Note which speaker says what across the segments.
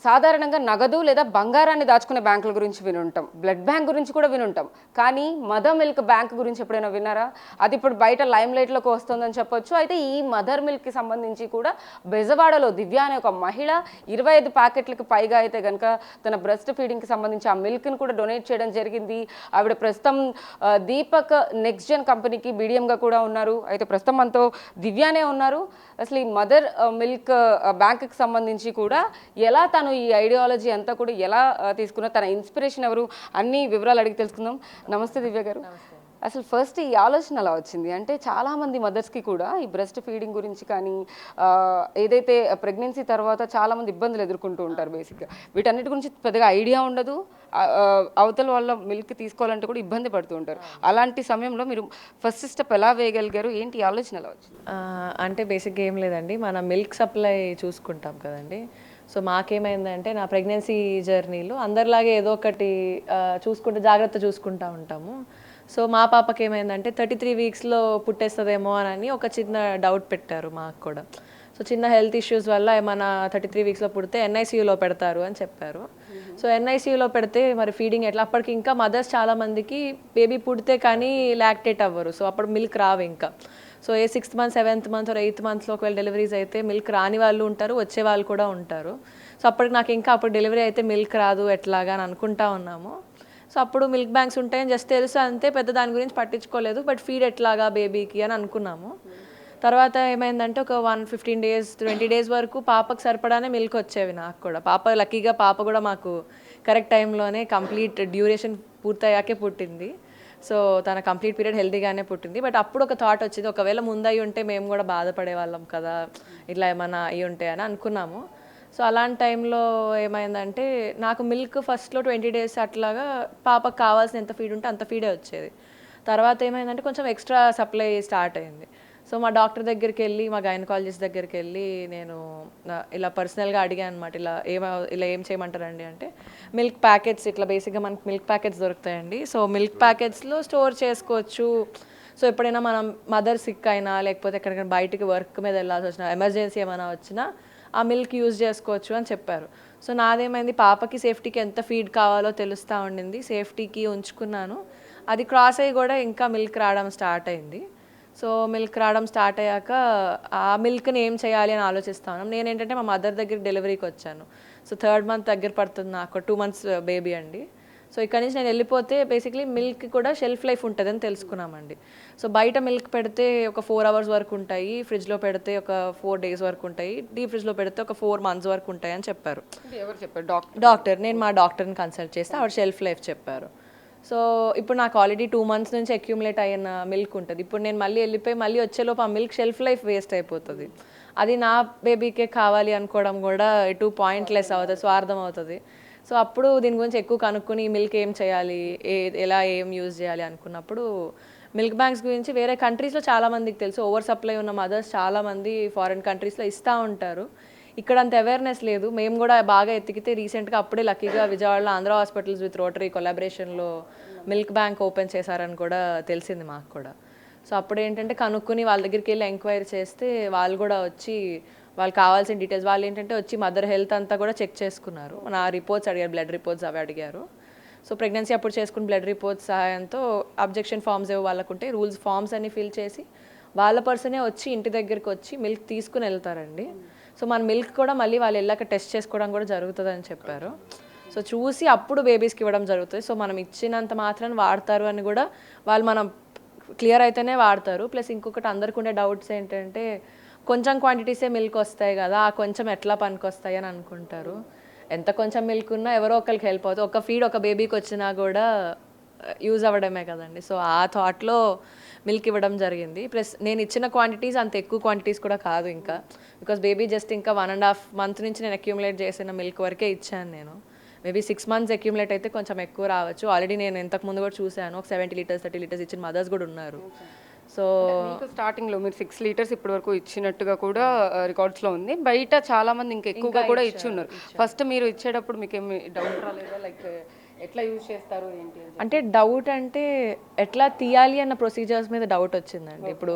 Speaker 1: సాధారణంగా నగదు లేదా బంగారాన్ని దాచుకునే బ్యాంకుల గురించి వినుంటాం, బ్లడ్ బ్యాంక్ గురించి కూడా వినుంటాం. కానీ మదర్ మిల్క్ బ్యాంక్ గురించి ఎప్పుడైనా విన్నారా? అది ఇప్పుడు బయట లైమ్ లైట్లోకి వస్తుందని చెప్పొచ్చు. అయితే ఈ మదర్ మిల్క్కి సంబంధించి కూడా బెజవాడలో దివ్య అనే ఒక మహిళ 25 ప్యాకెట్లకు పైగా అయితే కనుక తన బ్రెస్ట్ ఫీడింగ్కి సంబంధించి ఆ మిల్క్ని కూడా డొనేట్ చేయడం జరిగింది. ఆవిడ ప్రస్తుతం దీపక్ నెక్స్ట్ జెన్ కంపెనీకి బీడిఎంగా కూడా ఉన్నారు. అయితే ప్రస్తుతం మనతో దివ్యానే ఉన్నారు. అసలు ఈ మదర్ మిల్క్ బ్యాంక్కి సంబంధించి కూడా ఎలా తను ఈ ఐడియాలజీ అంతా కూడా ఎలా తీసుకున్నా, తన ఇన్స్పిరేషన్ ఎవరు, అన్ని వివరాలు అడిగి తెలుసుకుందాం. నమస్తే దివ్య గారు. అసలు ఫస్ట్ ఈ ఆలోచన ఎలా వచ్చింది అంటే, చాలామంది మదర్స్కి కూడా ఈ బ్రెస్ట్ ఫీడింగ్ గురించి కానీ ఏదైతే ప్రెగ్నెన్సీ తర్వాత చాలామంది ఇబ్బందులు ఎదుర్కొంటూ ఉంటారు. బేసిక్గా వీటన్నిటి గురించి పెద్దగా ఐడియా ఉండదు. అవతల వాళ్ళ మిల్క్ తీసుకోవాలంటే కూడా ఇబ్బంది పడుతూ ఉంటారు. అలాంటి సమయంలో మీరు ఫస్ట్ స్టెప్ ఎలా వేయగలిగారు? ఏంటి ఆలోచన ఎలా వచ్చింది?
Speaker 2: అంటే బేసిక్గా ఏం లేదండి, మన మిల్క్ సప్లై చూసుకుంటాం కదండి. సో మాకేమైందంటే, నా ప్రెగ్నెన్సీ జర్నీలో అందరిలాగే ఏదో ఒకటి జాగ్రత్త చూసుకుంటూ ఉంటాము. సో మా పాపకి ఏమైందంటే 33 వీక్స్లో పుట్టేస్తుందేమో అని ఒక చిన్న డౌట్ పెట్టారు మాకు కూడా. సో చిన్న హెల్త్ ఇష్యూస్ వల్ల ఏమైనా 33 వీక్స్లో పుడితే ఎన్ఐసీయూలో పెడతారు అని చెప్పారు. సో ఎన్ఐసీయూలో పెడితే మరి ఫీడింగ్ ఎట్లా? అప్పటికి ఇంకా మదర్స్ చాలామందికి బేబీ పుడితే కానీ లాక్టేట్ అవ్వరు. సో అప్పుడు మిల్క్ రావు ఇంకా. So 6th month 7th month 8th మంత్లో ఒకవేళ డెలివరీస్ అయితే మిల్క్ రాని వాళ్ళు ఉంటారు, వచ్చే వాళ్ళు కూడా ఉంటారు. సో అప్పటికి నాకు ఇంకా అప్పుడు డెలివరీ అయితే మిల్క్ రాదు ఎట్లాగా అని అనుకుంటా ఉన్నాము. సో అప్పుడు మిల్క్ బ్యాంక్స్ ఉంటాయని జస్ట్ తెలుసు అంతే, పెద్ద దాని గురించి పట్టించుకోలేదు. బట్ ఫీడ్ ఎట్లాగా బేబీకి అని అనుకున్నాము. తర్వాత ఏమైందంటే ఒక 15 days 20 days వరకు పాపకు సరిపడానే మిల్క్ వచ్చేవి నాకు కూడా. లక్కీగా పాప కూడా మాకు కరెక్ట్ టైంలోనే కంప్లీట్ డ్యూరేషన్ పూర్తయ్యాకే పుట్టింది. సో తన కంప్లీట్ పీరియడ్ హెల్తీగానే పుట్టింది. బట్ అప్పుడు ఒక థాట్ వచ్చింది, ఒకవేళ ముందు అయ్యి ఉంటే మేము కూడా బాధపడే వాళ్ళం కదా, ఇట్లా ఏమైనా అయ్యి ఉంటే అని అనుకున్నాము. సో అలాంటి టైంలో ఏమైందంటే, నాకు మిల్క్ ఫస్ట్లో 20 days అట్లాగా పాపకు కావాల్సిన ఎంత ఫీడ్ ఉంటే అంత ఫీడే వచ్చేది. తర్వాత ఏమైందంటే కొంచెం ఎక్స్ట్రా సప్లై స్టార్ట్ అయింది. సో మా డాక్టర్ దగ్గరికి వెళ్ళి, మా గైనకాలజిస్ట్ దగ్గరికి వెళ్ళి నేను ఇలా పర్సనల్గా అడిగాను అనమాట, ఇలా ఏం చేయమంటారండి అంటే, మిల్క్ ప్యాకెట్స్ ఇట్లా బేసిక్గా మనకి మిల్క్ ప్యాకెట్స్ దొరుకుతాయండి. సో మిల్క్ ప్యాకెట్స్లో స్టోర్ చేసుకోవచ్చు. సో ఎప్పుడైనా మనం మదర్ సిక్ అయినా, లేకపోతే ఎక్కడికైనా బయటికి వర్క్ మీద వెళ్ళాల్సి వచ్చినా, ఎమర్జెన్సీ ఏమైనా వచ్చినా ఆ మిల్క్ యూజ్ చేసుకోవచ్చు అని చెప్పారు. సో నాదేమైంది, పాపకి సేఫ్టీకి ఎంత ఫీడ్ కావాలో తెలుస్తూ ఉండింది, సేఫ్టీకి ఉంచుకున్నాను. అది క్రాస్ అయ్యి కూడా ఇంకా మిల్క్ రావడం స్టార్ట్ అయింది. సో మిల్క్ రావడం స్టార్ట్ అయ్యాక ఆ మిల్క్ని ఏం చేయాలి అని ఆలోచిస్తాను. నేను ఏంటంటే మా మదర్ దగ్గర డెలివరీకి వచ్చాను. సో 3rd month దగ్గర పడుతుంది, నాకు 2 months బేబీ అండి. సో ఇక్కడ నుంచి నేను వెళ్ళిపోతే బేసిక్లీ మిల్క్ కూడా షెల్ఫ్ లైఫ్ ఉంటుందని తెలుసుకున్నామండి. సో బయట మిల్క్ పెడితే ఒక 4 hours వరకు ఉంటాయి, ఫ్రిడ్జ్లో పెడితే ఒక 4 days వరకు ఉంటాయి, డీప్ ఫ్రిడ్జ్లో పెడితే ఒక 4 months వరకు ఉంటాయి అని చెప్పారు.
Speaker 1: ఎవరు చెప్పారు?
Speaker 2: డాక్టర్. నేను మా డాక్టర్ని కన్సల్ట్ చేస్తే ఆవిడ షెల్ఫ్ లైఫ్ చెప్పారు. సో ఇప్పుడు నాకు ఆల్రెడీ 2 months నుంచి అక్యూములేట్ అయిన మిల్క్ ఉంటుంది. ఇప్పుడు నేను మళ్ళీ వెళ్ళిపోయి మళ్ళీ వచ్చేలోపు ఆ మిల్క్ షెల్ఫ్ లైఫ్ వేస్ట్ అయిపోతుంది. అది నా బేబీకే కావాలి అనుకోవడం కూడా ఇటు పాయింట్లెస్ అవుతుంది, స్వార్థం అవుతుంది. సో అప్పుడు దీని గురించి ఎక్కువ కనుక్కొని మిల్క్ ఏం చేయాలి, ఎలా ఏం యూజ్ చేయాలి అనుకున్నప్పుడు మిల్క్ బ్యాంక్స్ గురించి వేరే కంట్రీస్లో చాలామందికి తెలుసు. ఓవర్ సప్లై ఉన్న మదర్స్ చాలామంది ఫారిన్ కంట్రీస్లో ఇస్తూ ఉంటారు. ఇక్కడ అంత అవేర్నెస్ లేదు. మేము కూడా బాగా ఎత్తికితే రీసెంట్గా అప్పుడే లక్కీగా విజయవాడలో ఆంధ్ర హాస్పిటల్స్ విత్ రోటరీ కొలాబరేషన్లో మిల్క్ బ్యాంక్ ఓపెన్ చేశారని కూడా తెలిసింది మాకు కూడా. సో అప్పుడు ఏంటంటే కనుక్కొని వాళ్ళ దగ్గరికి వెళ్ళి ఎంక్వైరీ చేస్తే వాళ్ళు కూడా వచ్చి వాళ్ళకి కావాల్సిన డీటెయిల్స్, వాళ్ళు ఏంటంటే వచ్చి మదర్ హెల్త్ అంతా కూడా చెక్ చేసుకున్నారు. నా రిపోర్ట్స్ అడిగారు, బ్లడ్ రిపోర్ట్స్ అవి అడిగారు. సో ప్రెగ్నెన్సీ అప్పుడు చేసుకున్న బ్లడ్ రిపోర్ట్స్ సహాయంతో అబ్జెక్షన్ ఫామ్స్ ఏవో వాళ్ళకుంటే రూల్స్ ఫామ్స్ అన్ని ఫిల్ చేసి వాళ్ళ పర్సనే వచ్చి ఇంటి దగ్గరికి వచ్చి మిల్క్ తీసుకుని వెళ్తారండి. సో మన మిల్క్ కూడా మళ్ళీ వాళ్ళు వెళ్ళాక టెస్ట్ చేసుకోవడం కూడా జరుగుతుంది అని చెప్పారు. సో చూసి అప్పుడు బేబీస్కి ఇవ్వడం జరుగుతుంది. సో మనం ఇచ్చినంత మాత్రాన్ని వాడతారు అని కూడా వాళ్ళు మనం క్లియర్ అయితేనే వాడతారు. ప్లస్ ఇంకొకటి అందరికి ఉండే డౌట్స్ ఏంటంటే, కొంచెం క్వాంటిటీసే మిల్క్ వస్తాయి కదా, ఆ కొంచెం ఎట్లా పనికి వస్తాయి అని అనుకుంటారు. ఎంత కొంచెం మిల్క్ ఉన్నా ఎవరో ఒకరికి హెల్ప్ అవుతుంది. ఒక ఫీడ్ ఒక బేబీకి వచ్చినా కూడా యూజ్ అవ్వడమే కదండి. సో ఆ థాట్లో మిల్క్ ఇవ్వడం జరిగింది. ప్లస్ నేను ఇచ్చిన క్వాంటిటీస్ అంత ఎక్కువ క్వాంటిటీస్ కూడా కాదు ఇంకా, బికాస్ బేబీ జస్ట్ ఇంకా 1.5 months నుంచి నేను అక్యూములేట్ చేసిన మిల్క్ వరకే ఇచ్చాను నేను. మేబీ 6 months అక్యూములేట్ అయితే కొంచెం ఎక్కువ రావచ్చు. ఆల్రెడీ నేను ఇంతకుముందు కూడా చూశాను, ఒక 70 liters 30 liters ఇచ్చిన మదర్స్ కూడా ఉన్నారు. సో
Speaker 1: స్టార్టింగ్లో మీరు 6 liters ఇప్పటి వరకు ఇచ్చినట్టుగా కూడా రికార్డ్స్లో ఉంది. బయట చాలామంది ఇంకా ఎక్కువగా కూడా ఇచ్చి ఉన్నారు. ఫస్ట్ మీరు ఇచ్చేటప్పుడు మీకు ఏమి డౌట్ రాలేదా, లైక్ ఎట్లా యూజ్ చేస్తారు ఏంటి
Speaker 2: అంటే? డౌట్ అంటే ఎట్లా తీయాలి అన్న ప్రొసీజర్స్ మీద డౌట్ వచ్చిందండి. ఇప్పుడు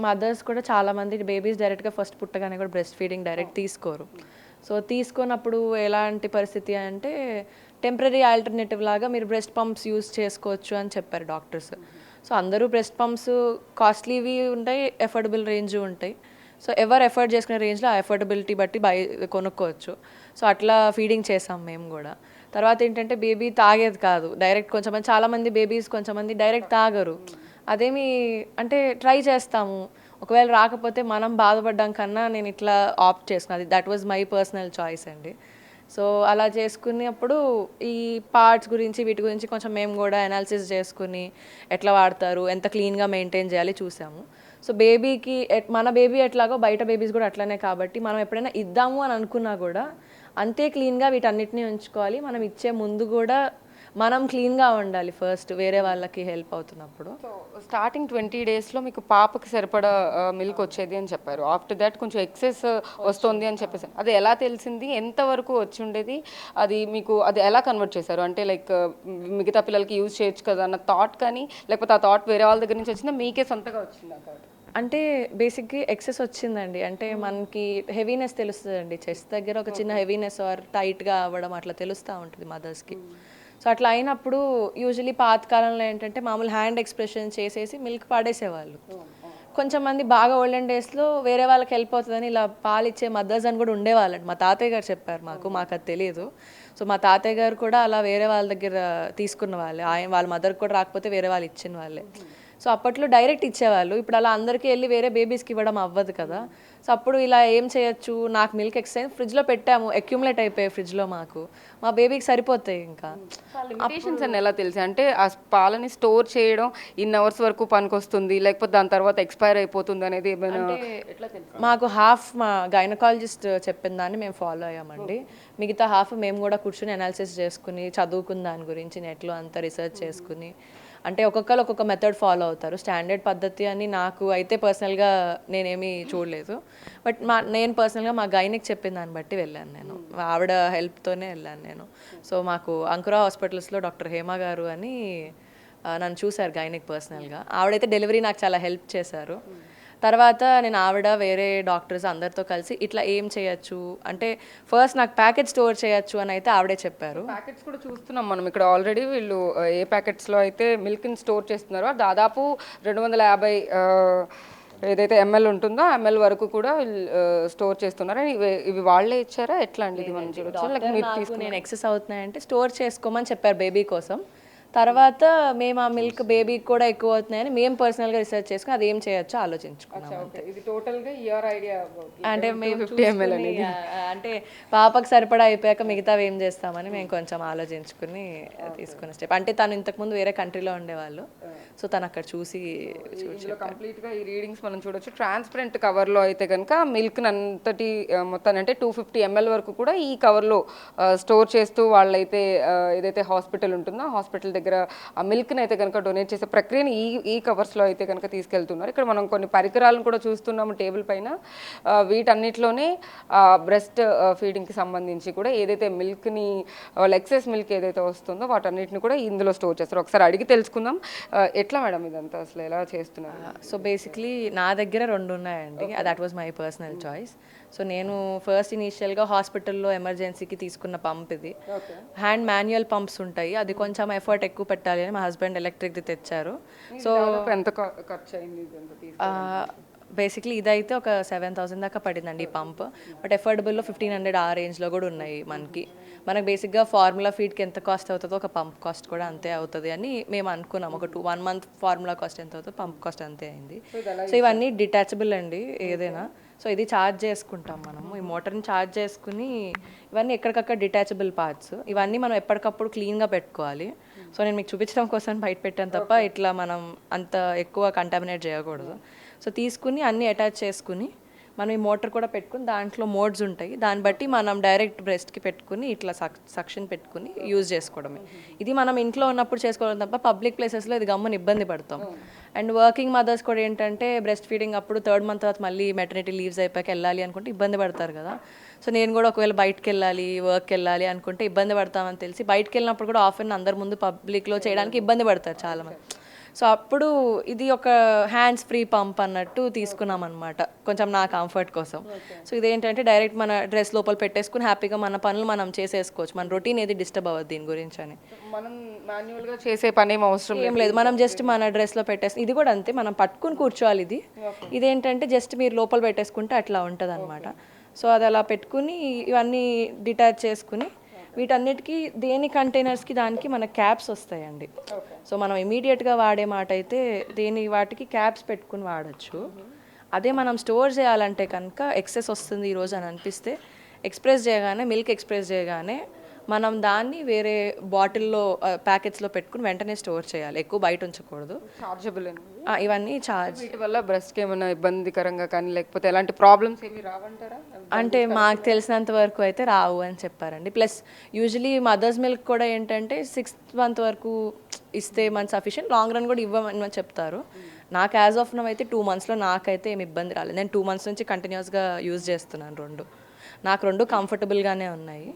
Speaker 2: మదర్స్ కూడా చాలామంది బేబీస్ డైరెక్ట్గా ఫస్ట్ పుట్టగానే కూడా బ్రెస్ట్ ఫీడింగ్ డైరెక్ట్ తీసుకోరు. సో తీసుకున్నప్పుడు ఎలాంటి పరిస్థితి అంటే టెంపరీ ఆల్టర్నేటివ్ లాగా మీరు బ్రెస్ట్ పంప్స్ యూస్ చేసుకోవచ్చు అని చెప్పారు డాక్టర్స్. సో అందరూ బ్రెస్ట్ పంప్స్ కాస్ట్లీవి ఉంటాయి, ఎఫోర్డబుల్ రేంజ్ ఉంటాయి. సో ఎవరు ఎఫర్ట్ చేసుకునే రేంజ్లో ఆ ఎఫోర్డబిలిటీ బట్టి కొనుక్కోవచ్చు. సో అట్లా ఫీడింగ్ చేసాం మేము కూడా. తర్వాత ఏంటంటే బేబీ తాగేది కాదు డైరెక్ట్, కొంచెం చాలామంది బేబీస్ కొంచెమంది డైరెక్ట్ తాగరు. అదేమి అంటే ట్రై చేస్తాము, ఒకవేళ రాకపోతే మనం బాధపడ్డాం కన్నా నేను ఇట్లా ఆప్ట్ చేసుకున్నది. That was my personal choice అండి. సో అలా చేసుకున్నప్పుడు ఈ పార్ట్స్ గురించి వీటి గురించి కొంచెం మేము కూడా అనాలిసిస్ చేసుకుని ఎట్లా వాడతారు, ఎంత క్లీన్గా మెయింటైన్ చేయాలి చూసాము. సో బేబీకి మన బేబీ ఎట్లాగో బయట బేబీస్ కూడా అట్లనే కాబట్టి మనం ఎప్పుడైనా ఇద్దాము అని అనుకున్నా కూడా అంతే క్లీన్గా వీటన్నిటిని ఉంచుకోవాలి. మనం ఇచ్చే ముందు కూడా మనం క్లీన్గా ఉండాలి ఫస్ట్, వేరే వాళ్ళకి హెల్ప్ అవుతున్నప్పుడు.
Speaker 1: సో స్టార్టింగ్ 20 డేస్లో మీకు పాపకి సరిపడా మిల్క్ వచ్చేది అని చెప్పారు. ఆఫ్టర్ దాట్ కొంచెం ఎక్సెస్ వస్తుంది అని చెప్పేసి అది ఎలా తెలిసింది, ఎంతవరకు వచ్చి ఉండేది, అది మీకు అది ఎలా కన్వర్ట్ చేశారు? అంటే లైక్ మిగతా పిల్లలకి యూజ్ చేయొచ్చు కదా అన్న థాట్ కానీ, లేకపోతే ఆ థాట్ వేరే వాళ్ళ దగ్గర నుంచి వచ్చిందా, మీకే సొంతగా వచ్చింది ఆ థాట్?
Speaker 2: అంటే బేసిక్గా ఎక్సెస్ వచ్చిందండి. అంటే మనకి హెవీనెస్ తెలుస్తుందండి, చెస్ట్ దగ్గర ఒక చిన్న హెవీనెస్ ఆర్ టైట్గా అవ్వడం అట్లా తెలుస్తూ ఉంటుంది మదర్స్కి. సో అట్లా అయినప్పుడు యూజువలీ పాతకాలంలో ఏంటంటే మామూలు హ్యాండ్ ఎక్స్ప్రెషన్ చేసేసి మిల్క్ పాడేసేవాళ్ళు. కొంచెం మంది బాగా ఓల్డెన్ డేస్లో వేరే వాళ్ళకి హెల్ప్ అవుతుందని ఇలా పాలు ఇచ్చే మదర్స్ అని కూడా ఉండేవాళ్ళండి. మా తాతయ్య గారు చెప్పారు మాకు అది తెలియదు. సో మా తాతయ్య గారు కూడా అలా వేరే వాళ్ళ దగ్గర తీసుకున్న వాళ్ళే, వాళ్ళ మదర్కి కూడా రాకపోతే వేరే వాళ్ళు ఇచ్చిన వాళ్ళే. సో అప్పట్లో డైరెక్ట్ ఇచ్చేవాళ్ళు, ఇప్పుడు అలా అందరికీ వెళ్ళి వేరే బేబీస్కి ఇవ్వడం అవ్వదు కదా. సో అప్పుడు ఇలా ఏం చేయొచ్చు, నాకు మిల్క్ ఎక్సైజ్ ఫ్రిడ్జ్లో పెట్టాము, అక్యుములేట్ అయిపోయాయి ఫ్రిడ్జ్లో, మా బేబీకి సరిపోతాయి. ఇంకా
Speaker 1: లిమిటేషన్స్ అని ఎలా తెలిసి, అంటే ఆ పాలని స్టోర్ చేయడం ఇన్ అవర్స్ వరకు పనికొస్తుంది, లేకపోతే దాని తర్వాత ఎక్స్పైర్ అయిపోతుంది అనేది ఏమైనా ఎట్లా తెలుసు?
Speaker 2: మాకు హాఫ్ మా గైనకాలజిస్ట్ చెప్పిన దాన్ని మేము ఫాలో అయ్యామండి. మిగతా హాఫ్ మేము కూడా కూర్చొని అనాలిసిస్ చేసుకుని చదువుకున్న దాని గురించి నెట్లో అంతా రీసెర్చ్ చేసుకుని, అంటే ఒక్కొక్కరు ఒక్కొక్క మెథడ్ ఫాలో అవుతారు. స్టాండర్డ్ పద్ధతి అని నాకు అయితే పర్సనల్గా నేనేమీ చూడలేదు. బట్ నేను పర్సనల్గా మా గైనిక్ చెప్పిన దాన్ని బట్టి వెళ్ళాను నేను, ఆవిడ హెల్ప్తోనే వెళ్ళాను నేను. సో మాకు అంకురా హాస్పిటల్స్లో డాక్టర్ హేమ గారు అని నన్ను చూశారు గైనిక్ పర్సనల్గా. ఆవిడైతే డెలివరీ నాకు చాలా హెల్ప్ చేశారు. తర్వాత నేను ఆవిడ వేరే డాక్టర్స్ అందరితో కలిసి ఇట్లా ఏం చేయొచ్చు అంటే ఫస్ట్ నాకు ప్యాకెట్ స్టోర్ చేయొచ్చు అని అయితే ఆవిడే చెప్పారు.
Speaker 1: ప్యాకెట్స్ కూడా చూస్తున్నాం మనం ఇక్కడ ఆల్రెడీ. వీళ్ళు ఏ ప్యాకెట్స్లో అయితే మిల్క్ని స్టోర్ చేస్తున్నారో దాదాపు 250 ఏదైతే ఎంఎల్ ఉంటుందో ఎంఎల్ వరకు కూడా స్టోర్ చేస్తున్నారు. ఇవి వాళ్ళే ఇచ్చారా ఎట్లా అండి? ఇది మనం చూడొచ్చు.
Speaker 2: నేను ఎక్సెస్ అవుతున్నాయంటే స్టోర్ చేసుకోమని చెప్పారు బేబీ కోసం. తర్వాత మేము ఆ మిల్క్ బేబీకి కూడా ఎక్కువ అవుతున్నాయని మేము పర్సనల్గా రీసెర్చ్ చేసుకుని అది ఏం చేయొచ్చో ఆలోచించుకున్నాం. అంటే మేము అంటే పాపకు సరిపడా అయిపోయాక మిగతావి ఏం చేస్తామని మేము కొంచెం ఆలోచించుకుని తీసుకున్న స్టెప్. అంటే తను ఇంతకుముందు వేరే కంట్రీలో ఉండేవాళ్ళు, సో తను అక్కడ చూసి
Speaker 1: కంప్లీట్గా ఈ రీడింగ్స్ మనం చూడొచ్చు. ట్రాన్స్పరెంట్ కవర్లో అయితే కనుక మిల్క్ అంతటి మొత్తాన్ని అంటే 250 ml వరకు కూడా ఈ కవర్లో స్టోర్ చేస్తూ వాళ్ళైతే ఏదైతే హాస్పిటల్ ఉంటుందో హాస్పిటల్ దగ్గర ఆ మిల్క్ని అయితే కనుక డొనేట్ చేసే ప్రక్రియని ఈ కవర్స్లో అయితే కనుక తీసుకెళ్తున్నారు. ఇక్కడ మనం కొన్ని పరికరాలను కూడా చూస్తున్నాము టేబుల్ పైన. వీటన్నిటిలోనే బ్రెస్ట్ ఫీడింగ్కి సంబంధించి కూడా ఏదైతే మిల్క్ని వాళ్ళ ఎక్సెస్ మిల్క్ ఏదైతే వస్తుందో వాటన్నిటిని కూడా ఇందులో స్టోర్ చేస్తారు. ఒకసారి అడిగి తెలుసుకుందాం. ఎట్లా మేడం ఇదంతా అసలు ఎలా చేస్తున్నారు?
Speaker 2: సో బేసిక్లీ నా దగ్గర 2 ఉన్నాయండి, that was my personal choice. So నేను ఫస్ట్ ఇనీషియల్గా హాస్పిటల్లో ఎమర్జెన్సీకి తీసుకున్న పంప్ ఇది. హ్యాండ్ మాన్యువల్ పంప్స్ ఉంటాయి, అది కొంచెం ఎఫర్ట్ ఎక్కువ పెట్టాలి అని మా హస్బెండ్ ఎలక్ట్రిక్ది తెచ్చారు. సో
Speaker 1: ఎంత ఖర్చు అయింది?
Speaker 2: బేసిక్లీ ఇదైతే ఒక 7,000 దాకా పడిందండి ఈ పంప్. బట్ ఎఫోర్డబుల్లో 1,500 ఆ రేంజ్లో కూడా ఉన్నాయి మనకు బేసిక్గా ఫార్ములా ఫీడ్కి ఎంత కాస్ట్ అవుతుందో ఒక పంప్ కాస్ట్ కూడా అంతే అవుతుంది అని మేము అనుకున్నాం. ఒక 1 month ఫార్ములా కాస్ట్ ఎంత అవుతుందో పంప్ కాస్ట్ అంతే అయింది. సో ఇవన్నీ డిటాచబుల్ అండి ఏదైనా. సో ఇది ఛార్జ్ చేసుకుంటాం మనము, ఈ మోటార్ని ఛార్జ్ చేసుకుని ఇవన్నీ ఎక్కడికక్కడ డిటాచబుల్ పార్ట్స్, ఇవన్నీ మనం ఎప్పటికప్పుడు క్లీన్గా పెట్టుకోవాలి. సో నేను మీకు చూపించడం కోసం బయట పెట్టాను తప్ప ఇట్లా మనం అంత ఎక్కువ కంటామినేట్ చేయకూడదు. సో తీసుకుని అన్నీ అటాచ్ చేసుకుని మనం ఈ మోటార్ కూడా పెట్టుకుని దాంట్లో మోడ్స్ ఉంటాయి, దాన్ని బట్టి మనం డైరెక్ట్ బ్రెస్ట్కి పెట్టుకుని ఇట్లా సక్షన్ పెట్టుకుని యూజ్ చేసుకోవడమే. ఇది మనం ఇంట్లో ఉన్నప్పుడు చేసుకోవడం తప్ప పబ్లిక్ ప్లేసెస్లో ఇది గమ్మని ఇబ్బంది పడతాం. అండ్ వర్కింగ్ మదర్స్ కూడా ఏంటంటే బ్రెస్ట్ ఫీడింగ్ అప్పుడు 3rd month తర్వాత మళ్ళీ మెటర్నిటీ లీవ్స్ అయిపోయాక వెళ్ళాలి అనుకుంటే ఇబ్బంది పడతారు కదా. సో నేను కూడా ఒకవేళ బయటకు వెళ్ళాలి వర్క్కి వెళ్ళాలి అనుకుంటే ఇబ్బంది పడతామని తెలిసి బయటకు వెళ్ళినప్పుడు కూడా ఆఫెన్ అందరి ముందు పబ్లిక్లో చేయడానికి ఇబ్బంది పడతారు చాలామంది. సో అప్పుడు ఇది ఒక హ్యాండ్స్ ఫ్రీ పంప్ అన్నట్టు తీసుకున్నాం అనమాట, కొంచెం నా కంఫర్ట్ కోసం. సో ఇదేంటంటే డైరెక్ట్ మన డ్రెస్ లోపల పెట్టేసుకుని హ్యాపీగా మన పనులు మనం చేసేసుకోవచ్చు, మన రొటీన్ ఏది డిస్టర్బ్ అవ్వదు దీని గురించి అని.
Speaker 1: మనం మాన్యువల్గా చేసే పని ఏం అవసరం
Speaker 2: ఏం లేదు, మనం జస్ట్ మన డ్రెస్లో పెట్టేసి, ఇది కూడా అంతే, మనం పట్టుకుని కూర్చోవాలి. ఇదేంటంటే జస్ట్ మీరు లోపల పెట్టేసుకుంటే అట్లా ఉంటుంది అనమాట. సో అది అలా పెట్టుకుని ఇవన్నీ డిటాచ్ చేసుకుని వీటన్నిటికీ దేని కంటైనర్స్కి దానికి మన క్యాప్స్ వస్తాయండి. సో మనం ఇమీడియట్గా వాడే మాట అయితే దేని వాటికి క్యాప్స్ పెట్టుకుని వాడచ్చు. అదే మనం స్టోర్ చేయాలంటే కనుక ఎక్సెస్ వస్తుంది ఈరోజు అని అనిపిస్తే ఎక్స్ప్రెస్ చేయగానే, మిల్క్ ఎక్స్ప్రెస్ చేయగానే మనం దాన్ని వేరే బాటిల్లో ప్యాకెట్స్లో పెట్టుకుని వెంటనే స్టోర్ చేయాలి, ఎక్కువ బయట ఉంచకూడదు.
Speaker 1: చార్జబుల్
Speaker 2: ఇవన్నీ ఛార్జ్.
Speaker 1: వీటి వల్ల బ్రెస్ట్కి ఏమైనా ఇబ్బందికరంగా కానీ లేకపోతే ఎలాంటి ప్రాబ్లమ్స్ ఏమి రావంటారా?
Speaker 2: అంటే మాకు తెలిసినంత వరకు అయితే రావు అని చెప్పారండి. ప్లస్ యూజువలీ మదర్స్ మిల్క్ కూడా ఏంటంటే 6th మంత్ వరకు ఇస్తే మన సఫిషియెంట్, లాంగ్ రన్ కూడా ఇవ్వమని చెప్తారు. నాకు యాజ్ ఆఫ్ నవ్ అయితే 2 monthsలో నాకైతే ఏమి ఇబ్బంది రాలేదు. నేను 2 months నుంచి కంటిన్యూస్గా యూజ్ చేస్తున్నాను రెండు. నాకు రెండు కంఫర్టబుల్గానే ఉన్నాయి.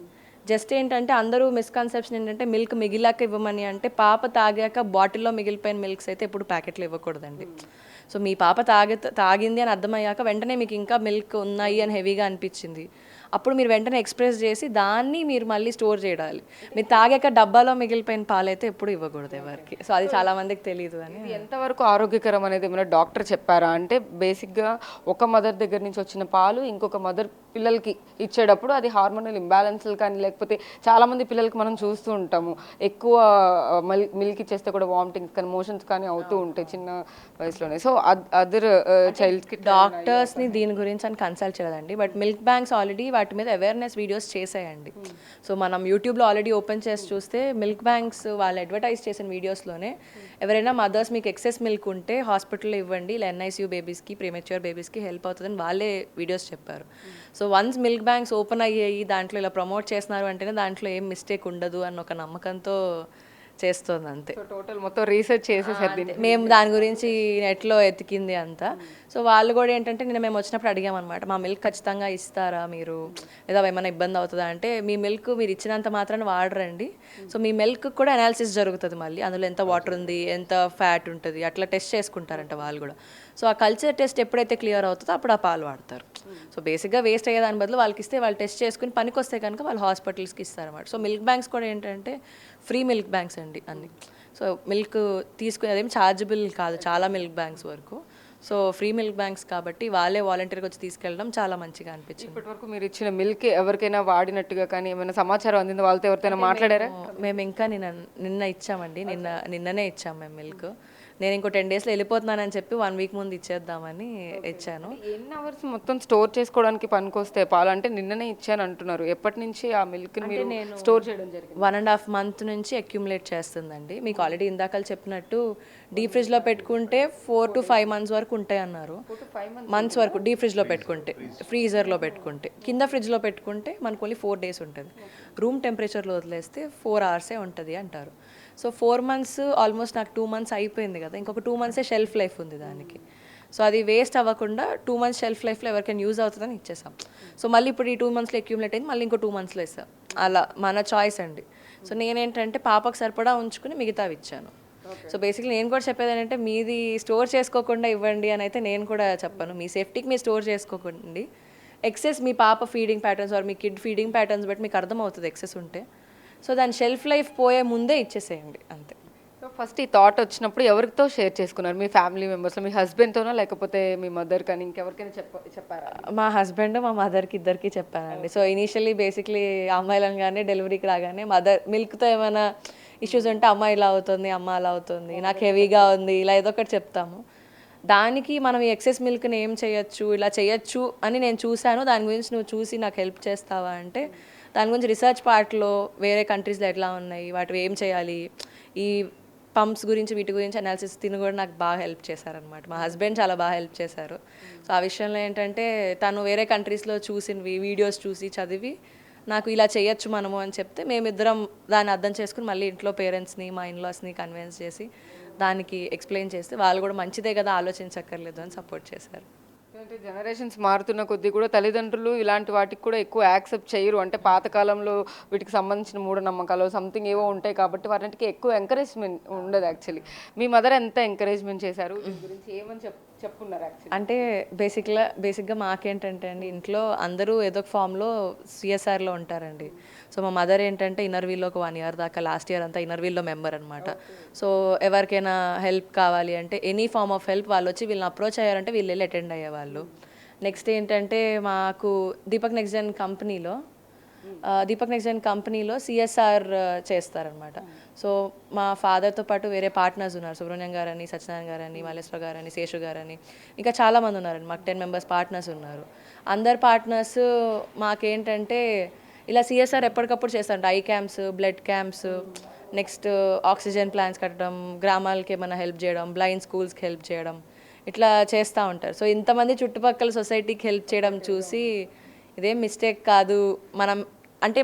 Speaker 2: జస్ట్ ఏంటంటే అందరూ మిస్కన్సెప్షన్ ఏంటంటే మిల్క్ మిగిలాక ఇవ్వమని, అంటే పాప తాగాక బాటిల్లో మిగిలిపోయిన మిల్క్స్ అయితే ఎప్పుడు ప్యాకెట్లో ఇవ్వకూడదండి. సో మీ పాప తాగింది అని అర్థమయ్యాక వెంటనే మీకు ఇంకా మిల్క్ ఉన్నాయి అని హెవీగా అనిపించింది, అప్పుడు మీరు వెంటనే ఎక్స్ప్రెస్ చేసి దాన్ని మీరు మళ్ళీ స్టోర్ చేయాలి. మీరు తాగాక డబ్బాలో మిగిలిపోయిన పాలైతే ఎప్పుడు ఇవ్వకూడదు ఎవరికి. సో అది చాలా మందికి తెలియదు అని.
Speaker 1: ఎంతవరకు ఆరోగ్యకరం అనేది ఏమైనా డాక్టర్ చెప్పారా? అంటే బేసిక్గా ఒక మదర్ దగ్గర నుంచి వచ్చిన పాలు ఇంకొక మదర్ పిల్లలకి ఇచ్చేటప్పుడు అది హార్మోనల్ ఇంబ్యాలెన్స్లు కానీ లేకపోతే చాలామంది పిల్లలకి మనం చూస్తూ ఉంటాము, ఎక్కువ మిల్క్ ఇచ్చేస్తే కూడా వామిటింగ్స్ కానీ మోషన్స్ కానీ అవుతూ ఉంటాయి చిన్న వయసులోనే. సో అదర్ చైల్డ్స్కి
Speaker 2: డాక్టర్స్ని దీని గురించి అని కన్సల్ట్ చేయదండి. బట్ మిల్క్ బ్యాంక్స్ ఆల్రెడీ వాటి మీద అవేర్నెస్ వీడియోస్ చేసాయండి. సో మనం యూట్యూబ్లో ఆల్రెడీ ఓపెన్ చేసి చూస్తే మిల్క్ బ్యాంక్స్ వాళ్ళు అడ్వర్టైజ్ చేసిన వీడియోస్లోనే ఎవరైనా మదర్స్ మీకు ఎక్సెస్ మిల్క్ ఉంటే హాస్పిటల్లో ఇవ్వండి, ఇలా NICU బేబీస్కి, ప్రీమెచ్యూర్ బేబీస్కి హెల్ప్ అవుతుందని వాళ్ళే వీడియోస్ చెప్పారు. So once milk banks open అయ్యాయి, దాంట్లో ఇలా ప్రమోట్ చేస్తున్నారు అంటేనే దాంట్లో ఏం మిస్టేక్ ఉండదు అన్న ఒక నమ్మకంతో చేస్తుంది అంతే.
Speaker 1: టోటల్ మొత్తం రీసెర్చ్ చేసేసారు
Speaker 2: మేము దాని గురించి నెట్లో ఎతికింది అంతా. సో వాళ్ళు కూడా ఏంటంటే నిన్న మేము వచ్చినప్పుడు అడిగామన్నమాట, మా మిల్క్ ఖచ్చితంగా ఇస్తారా మీరు, లేదా ఏమైనా ఇబ్బంది అవుతుందా అంటే, మీ మిల్క్ మీరు ఇచ్చినంత మాత్రాన్ని వాడరండి. సో మీ మిల్క్ కూడా అనాలిసిస్ జరుగుతుంది, మళ్ళీ అందులో ఎంత వాటర్ ఉంది, ఎంత ఫ్యాట్ ఉంటుంది, అట్లా టెస్ట్ చేసుకుంటారంట వాళ్ళు కూడా. సో ఆ కల్చర్ టెస్ట్ ఎప్పుడైతే క్లియర్ అవుతుందో అప్పుడు ఆ పాలు వాడతారు. సో బేసిక్గా వేస్ట్ అయ్యేదాని బదులు వాళ్ళకి ఇస్తే వాళ్ళు టెస్ట్ చేసుకుని పనికి వస్తే కనుక వాళ్ళు హాస్పిటల్స్కి ఇస్తారన్నమాట. సో మిల్క్ బ్యాంక్స్ కూడా ఏంటంటే ఫ్రీ మిల్క్ బ్యాంక్స్ అండి అన్ని. సో మిల్క్ తీసుకుని అదేం ఛార్జబుల్ కాదు చాలా మిల్క్ బ్యాంక్స్ వరకు. సో ఫ్రీ మిల్క్ బ్యాంక్స్ కాబట్టి వాళ్ళే వాలంటీర్గా వచ్చి తీసుకెళ్ళడం చాలా మంచిగా అనిపించింది.
Speaker 1: ఇప్పటివరకు మీరు ఇచ్చిన మిల్క్ ఎవరికైనా వాడినట్టుగా కానీ ఏమైనా సమాచారం అందింది, వాళ్ళతో ఎవరితో మాట్లాడారా?
Speaker 2: మేము ఇంకా నిన్న ఇచ్చామండి, నిన్ననే ఇచ్చాము మేము మిల్క్. నేను ఇంకో 10 daysలో వెళ్ళిపోతున్నానని చెప్పి 1 week ముందు ఇచ్చేద్దామని ఇచ్చాను.
Speaker 1: ఎన్ని అవర్స్ మొత్తం స్టోర్ చేసుకోవడానికి పనికొస్తే పాలు? అంటే నిన్ననే ఇచ్చాను అంటున్నారు, ఎప్పటి నుంచి ఆ మిల్క్ స్టోర్ చేయడం జరిగింది?
Speaker 2: 1.5 month నుంచి అక్యుములేట్ చేస్తుందండి. మీకు ఆల్రెడీ ఇందాక చెప్పినట్టు డీప్ ఫ్రిడ్జ్లో పెట్టుకుంటే 4 to 5 months వరకు ఉంటాయి అన్నారు. 4 to 5 months వరకు డీప్ ఫ్రిడ్జ్లో పెట్టుకుంటే, ఫ్రీజర్లో పెట్టుకుంటే, కింద ఫ్రిడ్జ్లో పెట్టుకుంటే మనకు ఓన్లీ 4 days ఉంటుంది. రూమ్ టెంపరేచర్లో వదిలేస్తే 4 hours ఉంటుంది అంటారు. సో 4 months ఆల్మోస్ట్ నాకు 2 months అయిపోయింది కదా, ఇంకొక 2 months షెల్ఫ్ లైఫ్ ఉంది దానికి. సో అది వేస్ట్ అవ్వకుండా 2 months షెల్ఫ్ లైఫ్లో ఎవరికైనా యూజ్ అవుతుందని ఇచ్చేసాం. సో మళ్ళీ ఇప్పుడు ఈ 2 monthsలో అక్యూములేట్ అయింది, మళ్ళీ ఇంకో 2 monthsలో ఇస్తాం. అలా మన చాయిస్ అండి. సో నేనేంటంటే పాపకు సరిపడా ఉంచుకుని మిగతావి ఇచ్చాను. సో బేసిక్లీ నేను కూడా చెప్పేది ఏంటంటే మీది స్టోర్ చేసుకోకుండా ఇవ్వండి అని అయితే నేను కూడా చెప్పాను. మీ సేఫ్టీకి మీరు స్టోర్ చేసుకోకండి. ఎక్సెస్ మీ పాప ఫీడింగ్ ప్యాటర్న్స్ ఆర్ మీ కిడ్ ఫీడింగ్ ప్యాటర్న్స్ బట్టి మీకు అర్థమవుతుంది ఎక్సెస్ ఉంటే. సో దాని షెల్ఫ్ లైఫ్ పోయే ముందే ఇచ్చేసేయండి అంతే.
Speaker 1: సో ఫస్ట్ ఈ థాట్ వచ్చినప్పుడు ఎవరితో షేర్ చేసుకున్నారు? మీ ఫ్యామిలీ మెంబర్స్లో మీ హస్బెండ్తోనా లేకపోతే మీ మదర్ కానీ ఇంకెవరికైనా చెప్పారా?
Speaker 2: మా హస్బెండ్ మా మదర్కి ఇద్దరికి చెప్పానండి. సో ఇనీషియల్లీ బేసిక్లీ అమ్మాయిలంగానే డెలివరీకి రాగానే మదర్ మిల్క్తో ఏమైనా ఇష్యూస్ ఉంటే అమ్మ ఇలా అవుతుంది, అమ్మ అలా అవుతుంది, నాకు హెవీగా ఉంది, ఇలా ఏదో ఒకటి చెప్తాము. దానికి మనం ఈ ఎక్సెస్ మిల్క్ని ఏం చేయొచ్చు, ఇలా చేయొచ్చు అని నేను చూశాను, దాని గురించి నువ్వు చూసి నాకు హెల్ప్ చేస్తావా అంటే, దాని గురించి రీసెర్చ్ పార్ట్లో వేరే కంట్రీస్లో ఎట్లా ఉన్నాయి, వాటి ఏం చేయాలి, ఈ పంప్స్ గురించి వీటి గురించి అనాలిసిస్ తిని కూడా నాకు బాగా హెల్ప్ చేశారనమాట. మా హస్బెండ్ చాలా బాగా హెల్ప్ చేశారు. సో ఆ విషయంలో ఏంటంటే తను వేరే కంట్రీస్లో చూసినవి వీడియోస్ చూసి చదివి నాకు ఇలా చేయొచ్చు మనము అని చెప్తే మేమిద్దరం దాన్ని అర్థం చేసుకుని మళ్ళీ ఇంట్లో పేరెంట్స్ని మా ఇన్లాస్ని కన్విన్స్ చేసి దానికి ఎక్స్ప్లెయిన్ చేస్తే వాళ్ళు కూడా మంచిదే కదా ఆలోచించక్కర్లేదు అని సపోర్ట్ చేశారు.
Speaker 1: అంటే జనరేషన్స్ మారుతున్న కొద్దీ కూడా తల్లిదండ్రులు ఇలాంటి వాటికి కూడా ఎక్కువ యాక్సెప్ట్ చేయరు. అంటే పాతకాలంలో వీటికి సంబంధించిన మూఢనమ్మకాలు సంథింగ్ ఏవో ఉంటాయి కాబట్టి వాటికి ఎక్కువ ఎంకరేజ్మెంట్ ఉండదు యాక్చువల్లీ. మీ మదర్ ఎంత ఎంకరేజ్మెంట్ చేశారు దీని గురించి ఏమని చెప్పున్నారు యాక్చువల్లీ?
Speaker 2: అంటే బేసిక్గా మాకేంటంటే అండి, ఇంట్లో అందరూ ఏదో ఒక ఫామ్లో సిఎస్ఆర్లో ఉంటారండి. సో మా మదర్ ఏంటంటే ఇన్నర్వీల్లో ఒక 1 ఇయర్ దాకా, లాస్ట్ ఇయర్ అంతా ఇన్నర్వీల్లో మెంబర్ అనమాట. సో ఎవరికైనా హెల్ప్ కావాలి అంటే ఎనీ ఫార్మ్ ఆఫ్ హెల్ప్ వాళ్ళు వచ్చి వీళ్ళని అప్రోచ్ అయ్యారంటే వీళ్ళు వెళ్ళి అటెండ్ అయ్యేవాళ్ళు. నెక్స్ట్ ఏంటంటే మాకు దీపక్ నెక్స్ట్ జెన్ కంపెనీలో సిఎస్ఆర్ చేస్తారనమాట. సో మా ఫాదర్తో పాటు వేరే పార్ట్నర్స్ ఉన్నారు, సుబ్రహ్మణ్యం గారని, సత్యనారాయణ గారని, మల్లేశ్వర గారని, శేషు గారని, ఇంకా చాలామంది ఉన్నారండి. మాకు 10 మెంబర్స్ పార్ట్నర్స్ ఉన్నారు. అందరు పార్ట్నర్స్ మాకేంటంటే ఇలా సిఎస్ఆర్ ఎప్పటికప్పుడు చేస్తారంట. I camps, blood camps, next oxygen plants కట్టడం, గ్రామాలకి ఏమైనా హెల్ప్ చేయడం, బ్లైండ్ స్కూల్స్కి హెల్ప్ చేయడం, ఇట్లా చేస్తూ ఉంటారు. సో ఇంతమంది చుట్టుపక్కల సొసైటీకి హెల్ప్ చేయడం చూసి ఇదేం మిస్టేక్ కాదు,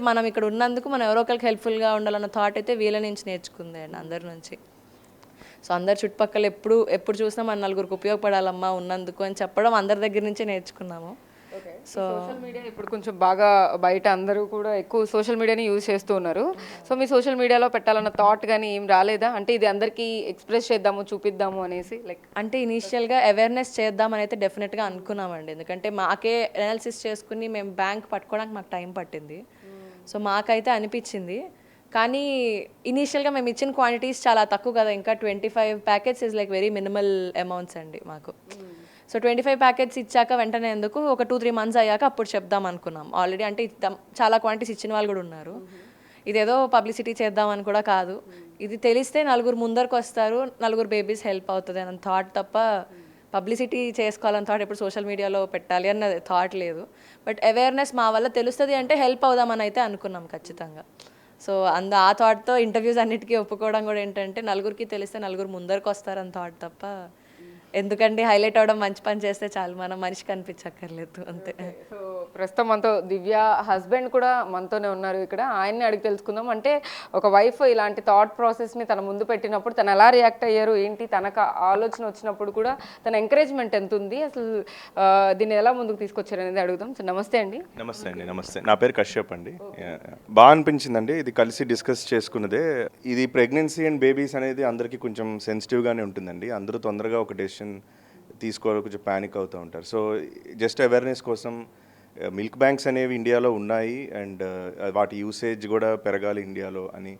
Speaker 2: మనం ఇక్కడ ఉన్నందుకు మనం ఎవరో ఒకరికి హెల్ప్ఫుల్గా ఉండాలన్న థాట్ అయితే వీళ్ళ నుంచి నేర్చుకుంది అండి, అందరి నుంచి. సో అందరు చుట్టుపక్కల ఎప్పుడు చూసినా మన నలుగురికి ఉపయోగపడాలమ్మా ఉన్నందుకు అని చెప్పడం అందరి దగ్గర నుంచే నేర్చుకున్నాము.
Speaker 1: సో సోషల్ మీడియా ఇప్పుడు కొంచెం బాగా బయట అందరూ కూడా ఎక్కువ సోషల్ మీడియాని యూజ్ చేస్తూ ఉన్నారు. సో మీ సోషల్ మీడియాలో పెట్టాలన్న థాట్ కానీ ఏం రాలేదా? అంటే ఇది అందరికీ ఎక్స్ప్రెస్ చేద్దాము, చూపిద్దాము అనేసి లైక్
Speaker 2: అంటే ఇనీషియల్గా అవేర్నెస్ చేద్దామని అయితే డెఫినెట్గా అనుకున్నామండి. ఎందుకంటే మాకే అనాలిసిస్ చేసుకుని మేము బ్యాంక్ పట్టుకోవడానికి మాకు టైం పట్టింది. సో మాకైతే అనిపించింది. కానీ ఇనీషియల్గా మేము ఇచ్చిన క్వాంటిటీస్ చాలా తక్కువ కదా, ఇంకా 25 packets is like very minimal amounts అండి మాకు. సో 25 ప్యాకెట్స్ ఇచ్చాక వెంటనే ఎందుకు, ఒక 2-3 మంత్స్ అయ్యాక అప్పుడు చెప్దాం అనుకున్నాం. ఆల్రెడీ అంటే చాలా క్వాంటిటీస్ ఇచ్చిన వాళ్ళు కూడా ఉన్నారు. ఇదేదో పబ్లిసిటీ చేద్దామని కూడా కాదు, ఇది తెలిస్తే నలుగురు ముందరకు వస్తారు, నలుగురు బేబీస్ హెల్ప్ అవుతుంది అన్న థాట్ తప్ప పబ్లిసిటీ చేసుకోవాలని థాట్ ఎప్పుడు సోషల్ మీడియాలో పెట్టాలి అన్న థాట్ లేదు. బట్ అవేర్నెస్ మా వల్ల తెలుస్తుంది అంటే హెల్ప్ అవుదామని అయితే అనుకున్నాం ఖచ్చితంగా. సో ఆ థాట్తో ఇంటర్వ్యూస్ అన్నిటికీ ఒప్పుకోవడం కూడా ఏంటంటే నలుగురికి తెలిస్తే నలుగురు ముందరకు వస్తారని థాట్ తప్ప, ఎందుకంటే హైలైట్ అవ్వడం మంచి పని చేస్తే చాలు, మనం మనిషి కనిపించక్కర్లేదు అంతే.
Speaker 1: సో ప్రస్తుతం మనతో దివ్య హస్బెండ్ కూడా మనతోనే ఉన్నారు ఇక్కడ. ఆయన్ని అడిగి తెలుసుకుందాం. అంటే ఒక వైఫ్ ఇలాంటి థాట్ ప్రాసెస్ని తన ముందు పెట్టినప్పుడు తను ఎలా రియాక్ట్ అయ్యారు ఏంటి, తనకు ఆలోచన వచ్చినప్పుడు కూడా తన ఎంకరేజ్మెంట్ ఎంత ఉంది, అసలు దీన్ని ఎలా ముందుకు తీసుకొచ్చారు అనేది అడుగుదాం. సో నమస్తే అండి.
Speaker 3: నమస్తే. నా పేరు కశ్యప్ అండి. బాగా అనిపించిందండి, ఇది కలిసి డిస్కస్ చేసుకున్నదే. ఇది ప్రెగ్నెన్సీ అండ్ బేబీస్ అనేది అందరికీ కొంచెం సెన్సిటివ్గానే ఉంటుందండి. అందరూ తొందరగా ఒక డెసిషన్ తీసుకోవాలి, కొంచెం ప్యానిక్ అవుతూ ఉంటారు. సో జస్ట్ అవేర్నెస్ కోసం మిల్క్ బ్యాంక్స్ అనేవి ఇండియాలో ఉన్నాయి అండ్ వాటి యూసేజ్ కూడా పెరగాలి ఇండియాలో అని,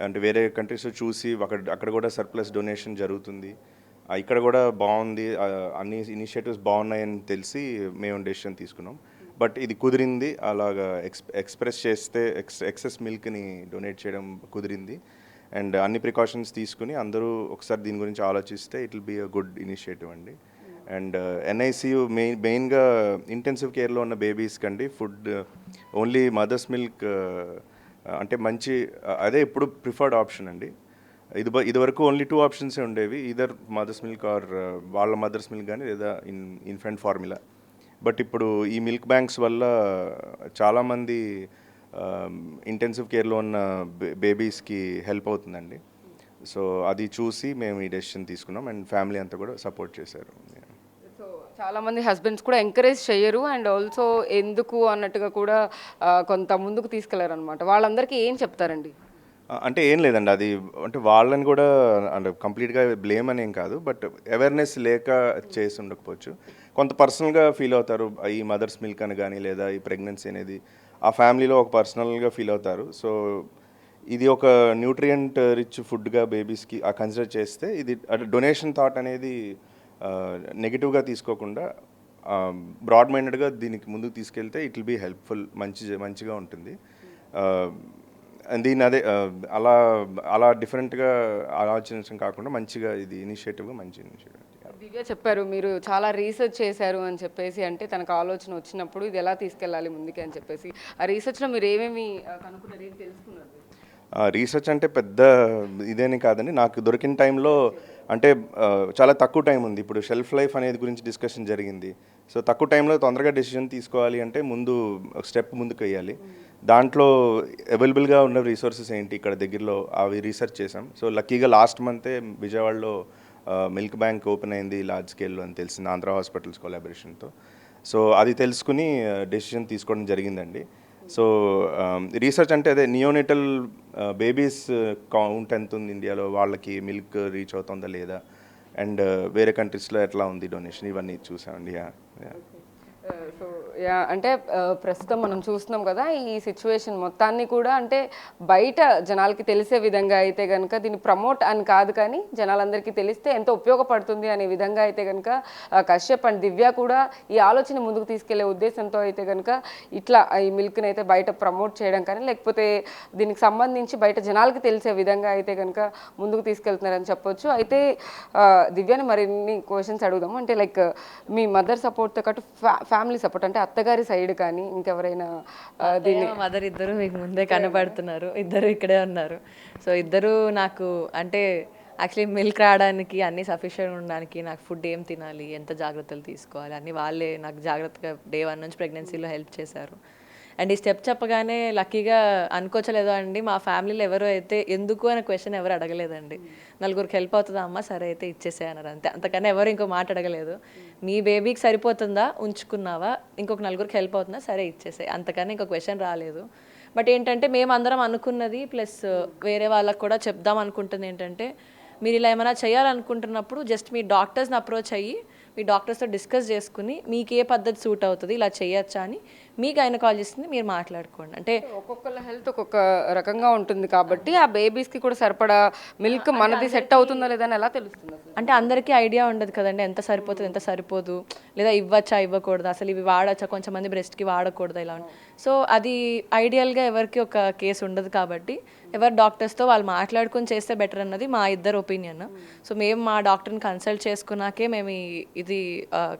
Speaker 3: అంటే వేరే కంట్రీస్లో చూసి అక్కడ కూడా సర్ప్లస్ డొనేషన్ జరుగుతుంది, ఇక్కడ కూడా బాగుంది, అన్ని ఇనిషియేటివ్స్ బాగున్నాయని తెలిసి మేము డెసిషన్ తీసుకున్నాం. బట్ ఇది కుదిరింది, అలాగా ఎక్స్ప్రెస్ చేస్తే ఎక్సెస్ మిల్క్ని డొనేట్ చేయడం కుదిరింది. అండ్ అన్ని ప్రికాషన్స్ తీసుకుని అందరూ ఒకసారి దీని గురించి ఆలోచిస్తే it will be a good initiative అండి. అండ్ ఎన్ఐసియు మెయిన్గా ఇంటెన్సివ్ కేర్లో ఉన్న బేబీస్ కండి ఫుడ్ ఓన్లీ మదర్స్ మిల్క్ అంటే మంచి అదే ఇప్పుడు ప్రిఫర్డ్ ఆప్షన్ అండి. ఇదివరకు ఓన్లీ 2 ఆప్షన్సే ఉండేవి, ఈదర్ మదర్స్ మిల్క్ ఆర్ వాళ్ళ మదర్స్ మిల్క్ కానీ లేదా ఇన్ఫెంట్ ఫార్ములా. బట్ ఇప్పుడు ఈ మిల్క్ బ్యాంక్స్ వల్ల చాలామంది ఇంటెన్సివ్ కేర్లో ఉన్న బేబీస్కి హెల్ప్ అవుతుందండి. సో అది చూసి మేము ఈ డెసిషన్ తీసుకున్నాం అండ్ ఫ్యామిలీ అంతా కూడా సపోర్ట్ చేశారు.
Speaker 1: సో చాలామంది హస్బెండ్స్ కూడా ఎంకరేజ్ చేయరు అండ్ ఆల్సో ఎందుకు అన్నట్టుగా కూడా కొంత ముందుకు తీసుకెళ్లారు అనమాట. వాళ్ళందరికీ ఏం చెప్తారండి?
Speaker 3: అంటే ఏం లేదండి, అది అంటే వాళ్ళని కూడా అంటే కంప్లీట్గా బ్లేమ్ అనేం కాదు, బట్ అవేర్నెస్ లేక చేసి ఉండకపోవచ్చు. కొంత పర్సనల్గా ఫీల్ అవుతారు ఈ మదర్స్ మిల్క్ అని కానీ లేదా ఈ ప్రెగ్నెన్సీ అనేది ఆ ఫ్యామిలీలో ఒక పర్సనల్గా ఫీల్ అవుతారు. సో ఇది ఒక న్యూట్రియంట్ రిచ్ ఫుడ్గా బేబీస్కి కన్సిడర్ చేస్తే ఇది డొనేషన్ థాట్ అనేది నెగిటివ్గా తీసుకోకుండా బ్రాడ్ మైండెడ్గా దీనికి ముందుకు తీసుకెళ్తే ఇట్ విల్ బీ హెల్ప్ఫుల్, మంచిగా ఉంటుంది. దీన్ని అదే అలా డిఫరెంట్గా ఆలోచించడం కాకుండా మంచిగా ఇది ఇనిషియేటివ్గా మంచి ఇనిషియేటివ్.
Speaker 1: దివ్య చెప్పారు మీరు చాలా రీసెర్చ్ చేశారు అని చెప్పేసి, అంటే తనకు ఆలోచన వచ్చినప్పుడు ఇది ఎలా తీసుకెళ్ళాలి ముందుకి అని చెప్పేసి, ఆ రీసెర్చ్లో మీరు ఏమేమి కనుక్కున్నారు, ఏం తెలుసుకున్నారు?
Speaker 3: రీసెర్చ్ అంటే పెద్ద ఇదేని కాదండి, నాకు దొరికిన టైంలో అంటే చాలా తక్కువ టైం ఉంది. ఇప్పుడు షెల్ఫ్ లైఫ్ అనేది గురించి డిస్కషన్ జరిగింది. సో తక్కువ టైంలో తొందరగా డెసిషన్ తీసుకోవాలి అంటే ముందు ఒక స్టెప్ ముందుకు వేయాలి. దాంట్లో అవైలబుల్గా ఉన్న రిసోర్సెస్ ఏంటి ఇక్కడ దగ్గరలో అవి రీసెర్చ్ చేసాం. సో లక్కీగా లాస్ట్ మంతే విజయవాడలో మిల్క్ బ్యాంక్ ఓపెన్ అయింది లార్జ్ స్కేల్లో అని తెలిసింది ఆంధ్ర హాస్పిటల్స్ కొలాబరేషన్తో. సో అది తెలుసుకుని డెసిషన్ తీసుకోవడం జరిగిందండి. సో రీసెర్చ్ అంటే అదే నియోనేటల్ బేబీస్ కౌంట్ ఎంత ఉంది ఇండియాలో, వాళ్ళకి మిల్క్ రీచ్ అవుతుందా లేదా, అండ్ వేరే కంట్రీస్లో ఎట్లా ఉంది డొనేషన్, ఇవన్నీ చూసామండి.
Speaker 1: సో యా అంటే ప్రస్తుతం మనం చూస్తున్నాం కదా ఈ సిచ్యువేషన్ మొత్తాన్ని కూడా అంటే బయట జనాలకి తెలిసే విధంగా అయితే కనుక దీన్ని ప్రమోట్ అని కాదు కానీ జనాలందరికీ తెలిస్తే ఎంతో ఉపయోగపడుతుంది అనే విధంగా అయితే కనుక కశ్యప్ అండ్ దివ్య కూడా ఈ ఆలోచన ముందుకు తీసుకెళ్లే ఉద్దేశంతో అయితే కనుక ఇట్లా ఈ మిల్క్ని అయితే బయట ప్రమోట్ చేయడం కానీ లేకపోతే దీనికి సంబంధించి బయట జనాలకి తెలిసే విధంగా అయితే కనుక ముందుకు తీసుకెళ్తున్నారని చెప్పొచ్చు. అయితే దివ్యాని మరిన్ని క్వశ్చన్స్ అడుగుదాము. అంటే లైక్ మీ మదర్ సపోర్ట్తో పాటు ఫ్యామిలీ సపోర్ట్ అంటే అత్తగారి సైడ్ కానీ ఇంకెవరైనా దీన్ని
Speaker 2: మదర్ ఇద్దరు మీకు ముందే కనబడుతున్నారు, ఇద్దరు ఇక్కడే ఉన్నారు. సో ఇద్దరు నాకు అంటే యాక్చువల్లీ మిల్క్ రావడానికి అన్నీ సఫిషియెంట్ ఉండడానికి నాకు ఫుడ్ ఏం తినాలి, ఎంత జాగ్రత్తలు తీసుకోవాలి అన్నీ వాళ్ళే నాకు జాగ్రత్తగా డే 1 నుంచి ప్రెగ్నెన్సీలో హెల్ప్ చేశారు. అండ్ ఈ స్టెప్ చెప్పగానే లక్కీగా అనుకోవచ్చలేదో అండి, మా ఫ్యామిలీలో ఎవరు అయితే ఎందుకు అనే క్వశ్చన్ ఎవరు అడగలేదండి. నలుగురికి హెల్ప్ అవుతుందా అమ్మ, సరే అయితే ఇచ్చేసే అన్నారు అంతే. అంతకన్నా ఎవరు ఇంకో మాట అడగలేదు. మీ బేబీకి సరిపోతుందా, ఉంచుకున్నావా, ఇంకొక నలుగురికి హెల్ప్ అవుతుందా, సరే ఇచ్చేసే, అంతకన్నా ఇంకో క్వశ్చన్ రాలేదు. బట్ ఏంటంటే మేమందరం అనుకున్నది ప్లస్ వేరే వాళ్ళకు కూడా చెప్దాం అనుకుంటుంది ఏంటంటే, మీరు ఇలా ఏమైనా చేయాలనుకుంటున్నప్పుడు జస్ట్ మీ డాక్టర్స్ని అప్రోచ్ అయ్యి మీ డాక్టర్స్తో డిస్కస్ చేసుకుని మీకు ఏ పద్ధతి సూట్ అవుతుంది, ఇలా చేయొచ్చా అని మీ గైనకాలజిస్ట్ని మీరు మాట్లాడుకోండి. అంటే
Speaker 1: ఒక్కొక్కళ్ళ హెల్త్ ఒక్కొక్క రకంగా ఉంటుంది కాబట్టి ఆ బేబీస్కి కూడా సరిపడా మిల్క్ మనది సెట్ అవుతుందో లేదని ఎలా తెలుస్తుంది?
Speaker 2: అంటే అందరికీ ఐడియా ఉండదు కదండి, ఎంత సరిపోతుంది ఎంత సరిపోదు, లేదా ఇవ్వచ్చా ఇవ్వకూడదు, అసలు ఇవి వాడచ్చా, కొంచెంమంది బ్రెస్ట్కి వాడకూడదు ఇలా. సో అది ఐడియల్గా ఎవరికి ఒక కేసు ఉండదు కాబట్టి ఎవరు డాక్టర్స్తో వాళ్ళు మాట్లాడుకుని చేస్తే బెటర్ అన్నది మా ఇద్దరు ఒపీనియన్. సో మేము మా డాక్టర్ని కన్సల్ట్ చేసుకున్నాకే మేము ఇది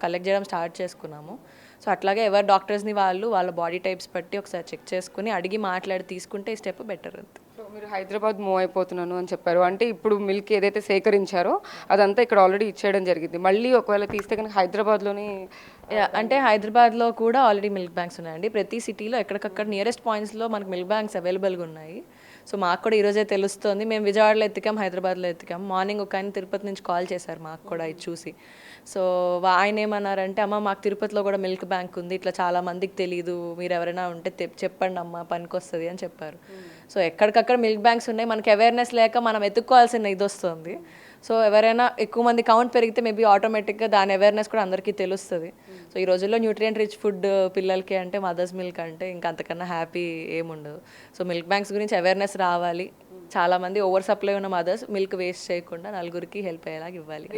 Speaker 2: కలెక్ట్ చేయడం స్టార్ట్ చేసుకున్నాము. సో అట్లాగే ఎవరు డాక్టర్స్ని వాళ్ళ బాడీ టైప్స్ బట్టి ఒకసారి చెక్ చేసుకుని అడిగి మాట్లాడి తీసుకుంటే ఈ స్టెప్ బెటర్ అంతే.
Speaker 1: సో మీరు హైదరాబాద్ మూవ్ అయిపోతున్నాను అని చెప్పారు, అంటే ఇప్పుడు మిల్క్ ఏదైతే సేకరించారో అదంతా ఇక్కడ ఆల్రెడీ ఇచ్చేయడం జరిగింది, మళ్ళీ ఒకవేళ తీస్తే కనుక హైదరాబాద్లోని
Speaker 2: అంటే హైదరాబాద్లో కూడా ఆల్రెడీ మిల్క్ బ్యాంక్స్ ఉన్నాయండి. ప్రతి సిటీలో ఎక్కడికక్కడ నియరెస్ట్ పాయింట్స్లో మనకు మిల్క్ బ్యాంక్స్ అవైలబుల్గా ఉన్నాయి. సో మాకు కూడా ఈరోజే తెలుస్తుంది. మేము విజయవాడలో ఎత్తికాం, హైదరాబాద్లో ఎత్తికాం. మార్నింగ్ ఒక ఆయన తిరుపతి నుంచి కాల్ చేశారు మాకు కూడా ఇది చూసి. సో ఆయన ఏమన్నారంటే, అమ్మ మాకు తిరుపతిలో కూడా మిల్క్ బ్యాంక్ ఉంది, ఇట్లా చాలా మందికి తెలీదు, మీరు ఎవరైనా ఉంటే చెప్పండి అమ్మ, పనికి వస్తుంది అని చెప్పారు. సో ఎక్కడికక్కడ మిల్క్ బ్యాంక్స్ ఉన్నాయి, మనకి అవేర్నెస్ లేక మనం ఎత్తుక్కోవాల్సిన ఇది వస్తుంది. సో ఎవరైనా ఎక్కువ మంది కౌంట్ పెరిగితే మేబీ ఆటోమేటిక్గా దాని అవేర్నెస్ కూడా అందరికీ తెలుస్తుంది. సో ఈ రోజుల్లో న్యూట్రియంట్ రిచ్ ఫుడ్ పిల్లలకి అంటే మదర్స్ మిల్క్ అంటే ఇంకా అంతకన్నా హ్యాపీ ఏముండదు. సో మిల్క్ బ్యాంక్స్ గురించి అవేర్నెస్ రావాలి. చాలామంది ఓవర్ సప్లై ఉన్న మదర్స్ మిల్క్ వేస్ట్ చేయకుండా నలుగురికి హెల్ప్ అయ్యేలాగా ఇవ్వాలి.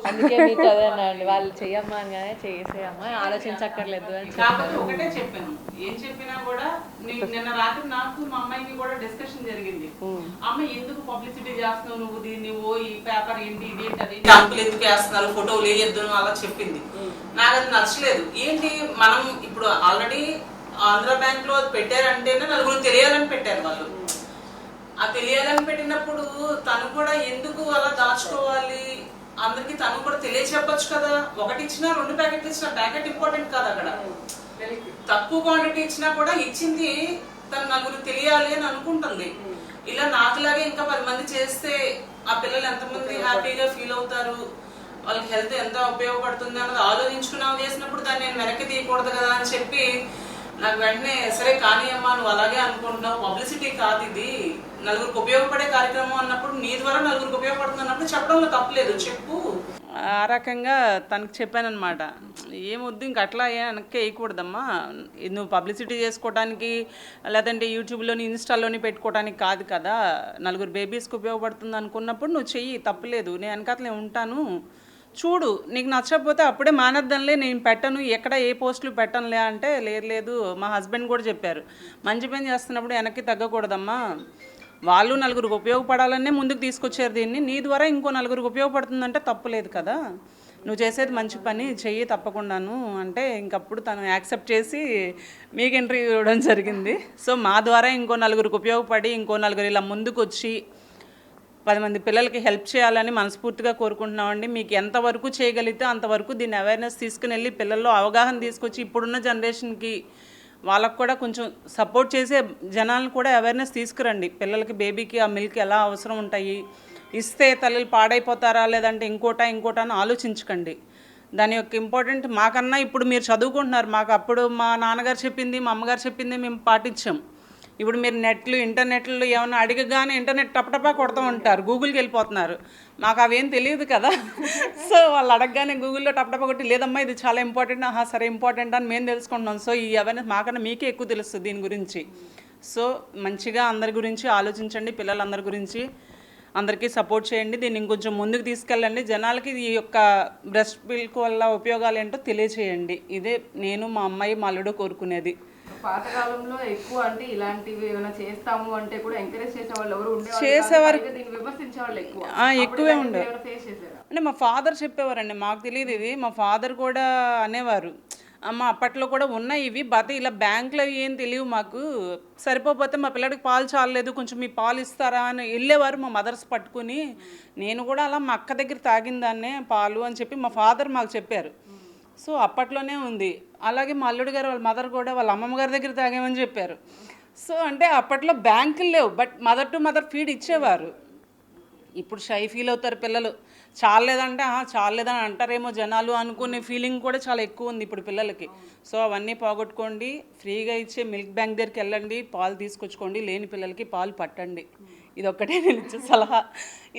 Speaker 2: అందుకే మీకు అదేనండి, వాళ్ళు చెయ్యమ్మా అనగానే చేసేయమ్మా, ఆలోచించక్కర్లేదు అని
Speaker 4: కాకపోతే ఒకటే చెప్పాను, ఏం చెప్పినా కూడా నిన్న రాత్రి నాకు మా అమ్మాయికి కూడా డిస్కషన్ జరిగింది. అమ్మ ఎందుకు పబ్లిసిటీ చేస్తున్నావు నువ్వు దీన్ని, ఈ పేపర్ ఏంటి ఇదేంటి అది అంకులు ఎందుకు వేస్తున్నారు, ఫోటోలు వేయొద్దు అలా చెప్పింది. నాకు అది నచ్చలేదు. ఏంటి మనం ఇప్పుడు ఆల్రెడీ ఆంధ్ర బ్యాంక్ లో పెట్టారంటేనే నలుగురు తెలియాలని పెట్టారు వాళ్ళు. ఆ తెలియాలని పెట్టినప్పుడు తను కూడా ఎందుకు అలా దాచుకోవాలి, అందరికి తను కూడా తెలియచెప్పచ్చు కదా. ఒకటి ఇచ్చినా 2 ప్యాకెట్లు ఇచ్చినా ప్యాకెట్ ఇంపార్టెంట్ కాదు. అక్కడ తక్కువ క్వాంటిటీ ఇచ్చినా కూడా ఇచ్చింది తను నలుగురు తెలియాలి అని అనుకుంటుంది. ఇలా నాకులాగే ఇంకా 10 మంది చేస్తే ఆ పిల్లలు ఎంతమంది హ్యాపీగా ఫీల్ అవుతారు, వాళ్ళకి హెల్త్ ఎంత ఉపయోగపడుతుంది అన్నది ఆలోచించుకున్నాం చేసినప్పుడు దాన్ని నేను వెనక్కి తీయకూడదు కదా అని చెప్పి నాకు వెంటనే సరే కానీ అమ్మా నువ్వు అలాగే అనుకుంటున్నావు, పబ్లిసిటీ కాదు ఇది, నలుగురికి ఉపయోగపడే కార్యక్రమం అన్నప్పుడు నీ ద్వారా నలుగురికి ఉపయోగపడుతుంది అన్నప్పుడు చెప్పడంలో తప్పలేదు, చెప్పు. ఆ రకంగా తనకు చెప్పానమాట. ఏమొద్దు ఇంక అట్లా వెనక్కి వేయకూడదమ్మా, నువ్వు పబ్లిసిటీ చేసుకోవడానికి లేదంటే యూట్యూబ్లోని ఇన్స్టాలోని పెట్టుకోవడానికి కాదు కదా, నలుగురు బేబీస్కి ఉపయోగపడుతుంది అనుకున్నప్పుడు నువ్వు చెయ్యి, తప్పలేదు, నేను వెనకాతలే ఉంటాను, చూడు నీకు నచ్చకపోతే అప్పుడే మానేద్దాంలే, నేను పెట్టను, ఎక్కడ ఏ పోస్టులు పెట్టనులే అంటే లేదు మా హస్బెండ్ కూడా చెప్పారు, మంచి పని చేస్తున్నప్పుడు వెనక్కి తగ్గకూడదమ్మా, వాళ్ళు నలుగురికి ఉపయోగపడాలనే ముందుకు తీసుకొచ్చారు దీన్ని, నీ ద్వారా ఇంకో నలుగురికి ఉపయోగపడుతుందంటే తప్పులేదు కదా, నువ్వు చేసేది మంచి పని చెయ్యి తప్పకుండాను అంటే ఇంకప్పుడు తను యాక్సెప్ట్ చేసి మీకు ఇంటర్వ్యూ ఇవ్వడం జరిగింది. సో మా ద్వారా ఇంకో నలుగురికి ఉపయోగపడి ఇంకో నలుగురు ఇలా ముందుకు వచ్చి 10 మంది పిల్లలకి హెల్ప్ చేయాలని మనస్ఫూర్తిగా కోరుకుంటున్నామండి. మీకు ఎంతవరకు చేయగలిగితే అంతవరకు దీన్ని అవేర్నెస్ తీసుకుని వెళ్ళి పిల్లల్లో అవగాహన తీసుకొచ్చి ఇప్పుడున్న జనరేషన్కి వాళ్ళకు కూడా కొంచెం సపోర్ట్ చేసే జనాలను కూడా అవేర్నెస్ తీసుకురండి. పిల్లలకి బేబీకి ఆ మిల్క్ ఎలా అవసరం ఉంటాయి, ఇస్తే తల్లులు పాడైపోతారా లేదంటే ఇంకోట అని ఆలోచించకండి. దాని యొక్క ఇంపార్టెంట్ మాకన్నా ఇప్పుడు మీరు చదువుకుంటున్నారు, మాకు అప్పుడు మా నాన్నగారు చెప్పింది మా అమ్మగారు చెప్పింది మేము పాటించాం. ఇప్పుడు మీరు ఇంటర్నెట్లో ఏమైనా అడిగగానే ఇంటర్నెట్ టపటపా కొడుతూ ఉంటారు, గూగుల్కి వెళ్ళిపోతున్నారు. మాకు అవేం తెలియదు కదా. సో వాళ్ళు అడగగానే గూగుల్లో టపటపా కొట్టి లేదమ్మా ఇది చాలా ఇంపార్టెంట్, సరే ఇంపార్టెంట్ అని మేము తెలుసుకుంటున్నాం. సో ఈ అవేర్నెస్ మాకన్నా మీకే ఎక్కువ తెలుస్తుంది దీని గురించి. సో మంచిగా అందరి గురించి ఆలోచించండి, పిల్లలందరి గురించి అందరికీ సపోర్ట్ చేయండి, దీన్ని ఇంకొంచెం ముందుకు తీసుకెళ్ళండి, జనాలకి ఈ యొక్క బ్రెస్ట్ మిల్క్ వల్ల ఉపయోగాలు ఏంటో తెలియచేయండి. ఇదే నేను మా అమ్మాయి మా అల్లుడు కోరుకునేది.
Speaker 1: పాతకాలంలో ఎక్కువ అంటే ఇలాంటివి ఏమైనా చేస్తాము అంటే కూడా ఎంకరేజ్ చేసే వాళ్ళు ఎవరు
Speaker 4: చేసేవారు,
Speaker 1: విమర్శించే వాళ్ళు
Speaker 4: ఎక్కువే ఉండేవారు. అంటే మా ఫాదర్ చెప్పేవారండి, మాకు తెలియదు ఇది, మా ఫాదర్ కూడా అనేవారు అమ్మ అప్పట్లో కూడా ఉన్నాయి ఇవి, బట్ ఇలా బ్యాంకులో ఏం తెలియవు మాకు, సరిపోతే మా పిల్లడికి పాలు చాలలేదు కొంచెం మీ పాలు ఇస్తారా అని వెళ్ళేవారు మా మదర్స్ పట్టుకుని. నేను కూడా అలా మా అక్క దగ్గర తాగిందాన్నే పాలు అని చెప్పి మా ఫాదర్ మాకు చెప్పారు. సో అప్పట్లోనే ఉంది. అలాగే మా అల్లుడు గారు వాళ్ళ మదర్ కూడా వాళ్ళ అమ్మమ్మ గారి దగ్గర తాగామని చెప్పారు. సో అంటే అప్పట్లో బ్యాంకులు లేవు, but mother to mother feed ఇచ్చేవారు. ఇప్పుడు షై ఫీల్ అవుతారు పిల్లలు, చాలేదంటే చాలేదని అంటారేమో జనాలు అనుకునే ఫీలింగ్ కూడా చాలా ఎక్కువ ఉంది ఇప్పుడు పిల్లలకి. సో అవన్నీ పోగొట్టుకోండి, ఫ్రీగా ఇచ్చే మిల్క్ బ్యాంక్ దగ్గరికి వెళ్ళండి, పాలు తీసుకొచ్చుకోండి, లేని పిల్లలకి పాలు పట్టండి. ఇది ఒక్కటే నేను ఇచ్చే సలహా,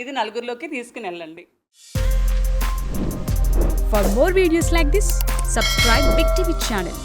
Speaker 4: ఇది నలుగురిలోకి తీసుకుని వెళ్ళండి.
Speaker 5: For more videos like this, subscribe Big TV channel.